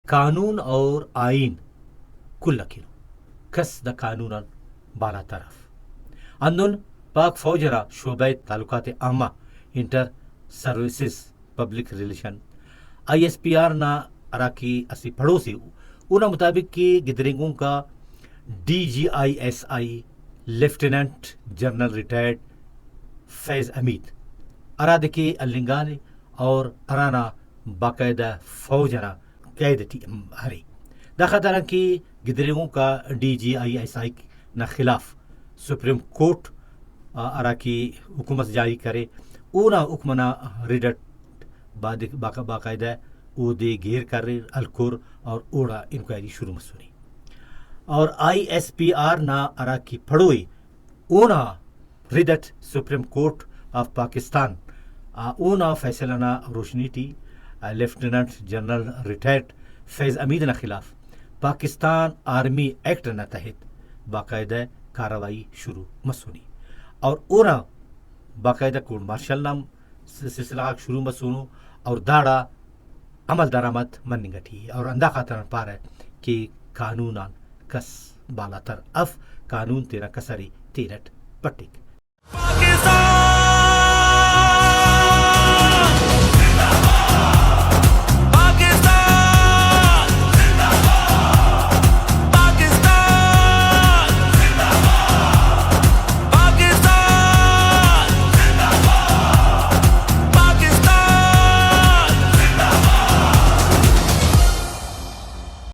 قانون اور آئین کل لکھنو کس دا قانوناً بالا طرف اندن پاک فوج را شعبہ تعلقات عامہ inter services public relation ISPR نا اراکی اسی پڑوسی اونا مطابق کی گدرنگوں کا DGISI لیفٹیننٹ جنرل ریٹائرڈ فیض امید اراد کے النگان اور ارانا باقاعدہ فوجنا قیدتی ہری داخل کی گدرنگوں کا DGISI نا خلاف سپریم کورٹ اراکی حکومت جاری کرے اونا حکمنا ریڈٹ باقاعدہ او دے گیر کر الکور اور اوڑا انکوائری شروع مسونی اور ISPR نا اراکی پڑوئی اونا Reddit supreme court of Pakistan اونا فیصلہ نا روشنی ٹی لیفٹیننٹ جنرل ریٹائرڈ فیض امید نا خلاف پاکستان آرمی ایکٹ نا تحت باقاعدہ کارروائی شروع مسونی اور اونا باقاعدہ کورٹ مارشل نام سلسلہ شروع مسونو اور داڑا عمل درآمد مننگٹی اور اندہ خاطر پار ہے کہ قانونان کس بالا تر اف قانون تیرا کسری تیرٹ پٹک